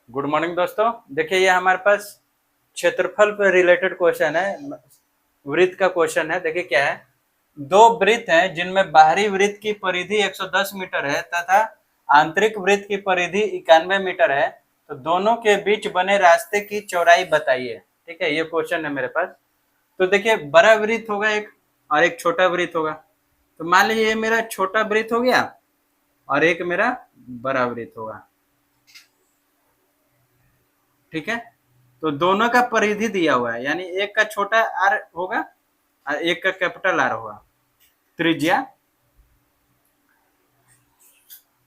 Good morning दोस्तों। देखिए ये हमारे पास क्षेत्रफल पर रिलेटेड क्वेश्चन है। वृत्त का क्वेश्चन है। देखिए क्या है, दो वृत्त हैं जिनमें बाहरी वृत्त की परिधि 110 मीटर है तथा आंतरिक वृत्त की परिधि 91 मीटर है। तो दोनों के बीच बने रास्ते की चौड़ाई बताइए। ठीक है, ये क्वेश्चन है मेरे पास। तो देखिए बड़ा वृत्त होगा एक और एक छोटा वृत्त होगा। तो मान लीजिए ये मेरा छोटा वृत्त हो गया और एक मेरा बड़ा वृत्त होगा। ठीक है, तो दोनों का परिधि दिया हुआ है, यानी एक का छोटा आर होगा और एक का कैपिटल आर होगा, त्रिज्या।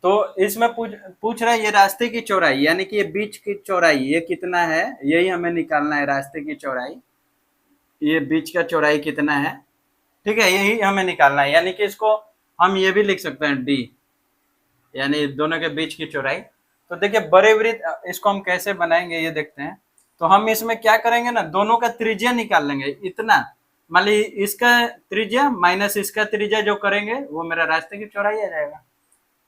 तो इसमें पूछ रहा है ये रास्ते की चौड़ाई, यानी कि ये बीच की चौड़ाई ये कितना है, यही हमें निकालना है। रास्ते की चौड़ाई, ये बीच का चौड़ाई कितना है, ठीक है, यही हमें निकालना है। यानी कि इसको हम ये भी लिख सकते हैं डी, यानी दोनों के बीच की चौड़ाई। तो देखिए बड़े वृत्त इसको हम कैसे बनाएंगे ये देखते हैं। तो हम इसमें क्या करेंगे ना, दोनों का त्रिज्या निकाल लेंगे। इतना मान ली इसका त्रिज्या माइनस इसका त्रिज्या जो करेंगे वो मेरा रास्ते की चौड़ाई आ जाएगा।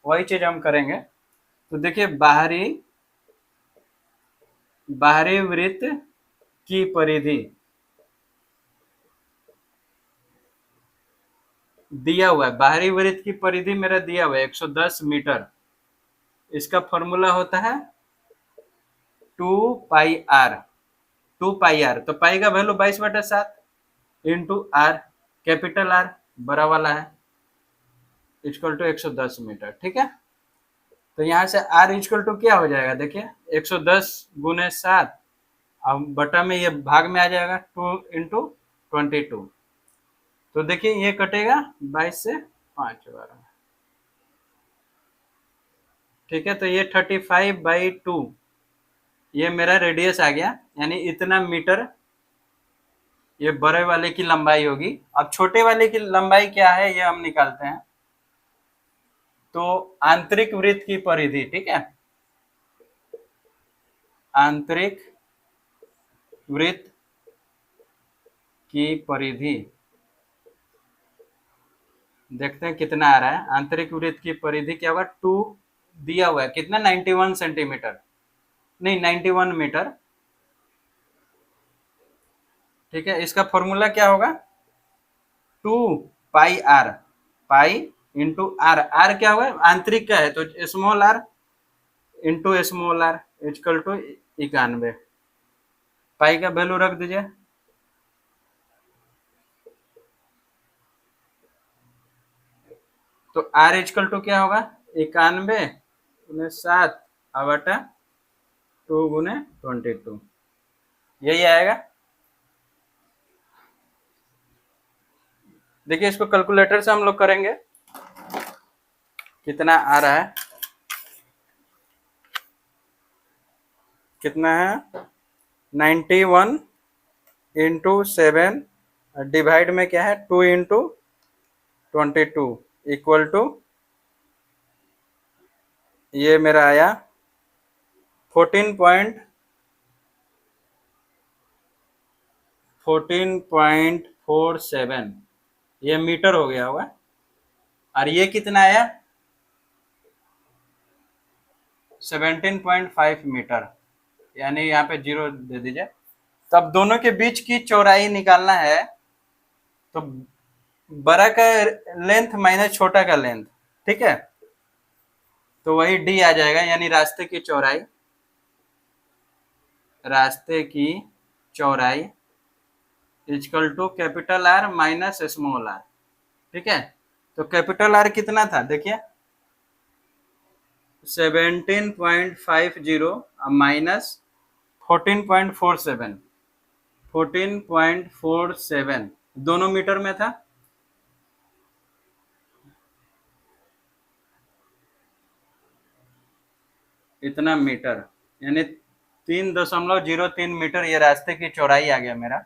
वही चीज हम करेंगे। तो देखिए बाहरी बाहरी वृत्त की परिधि दिया हुआ है, बाहरी वृत्त की परिधि मेरा दिया हुआ है 110 मीटर। इसका फॉर्मूला होता है 2 पाई आर। 2 पाई आर, तो पाई का value 22/7 into R, capital R बड़ा वाला है, इक्वल टू 110 मीटर। ठीक है, तो यहाँ से आर इक्वल टू क्या हो जाएगा, देखिए 110 गुने 7, अब बटा में ये भाग में आ जाएगा 2 इंटू 22। तो देखिए ये कटेगा 22 से 5 बार। ठीक है, तो ये 35/2 ये मेरा रेडियस आ गया, यानी इतना मीटर ये बड़े वाले की लंबाई होगी। अब छोटे वाले की लंबाई क्या है ये हम निकालते हैं। तो आंतरिक वृत्त की परिधि, ठीक है, आंतरिक वृत्त की परिधि देखते हैं कितना आ रहा है। आंतरिक वृत्त की परिधि क्या होगा, 2 दिया हुआ है, कितना 91 सेंटीमीटर, नहीं 91 मीटर। ठीक है, इसका फॉर्मूला क्या होगा, 2 pi R, pi into R, R क्या होगा आंतरिक का है तो small R into small R equal to 91। Pi का वैल्यू रख दीजिए, तो आर इक्वल टू क्या होगा 91 गुने 7 बटा 2 गुने 22, यही आएगा। देखिए इसको कैलकुलेटर से हम लोग करेंगे कितना आ रहा है, कितना है 91 इंटू 7 डिवाइड में क्या है 2 इंटू 22 इक्वल टू, ये मेरा आया 14.47, ये मीटर हो गया होगा। और ये कितना आया 17.5 मीटर, यानी यहाँ पे 0 दे दीजिए। तो अब दोनों के बीच की चौड़ाई निकालना है। तो बड़ा का लेंथ माइनस छोटा का लेंथ, ठीक है, तो वही डी आ जाएगा, यानी रास्ते की चौड़ाई, रास्ते की चौड़ाई equal to capital R minus small R. ठीक है, तो कैपिटल आर कितना था देखिए 17.50 माइनस 14.47, 14.47 दोनों मीटर में था। इतना मीटर, यानी 3.03 मीटर ये रास्ते की चौड़ाई आ गया मेरा।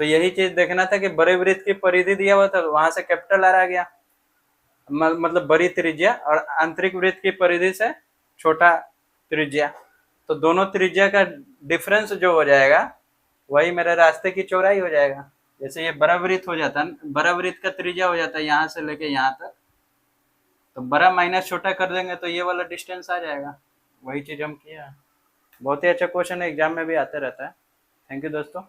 तो यही चीज देखना था कि बड़े वृत्त की परिधि दिया हुआ था, वहां से कैपिटल आर आ गया, मतलब बड़ी त्रिज्या, और आंतरिक वृत्त की परिधि से छोटा त्रिज्या। तो दोनों त्रिज्या का डिफरेंस जो हो जाएगा वही मेरे रास्ते की चौड़ाई हो जाएगा। जैसे ये बड़ा वृत्त हो जाता है, बड़ा वृत्त का त्रिज्या हो जाता है यहाँ से लेके यहाँ तक, तो बड़ा माइनस छोटा कर देंगे तो ये वाला डिस्टेंस आ जाएगा, वही चीज़ हम किया। बहुत ही अच्छा क्वेश्चन है, एग्जाम में भी आता रहता है। थैंक यू दोस्तों।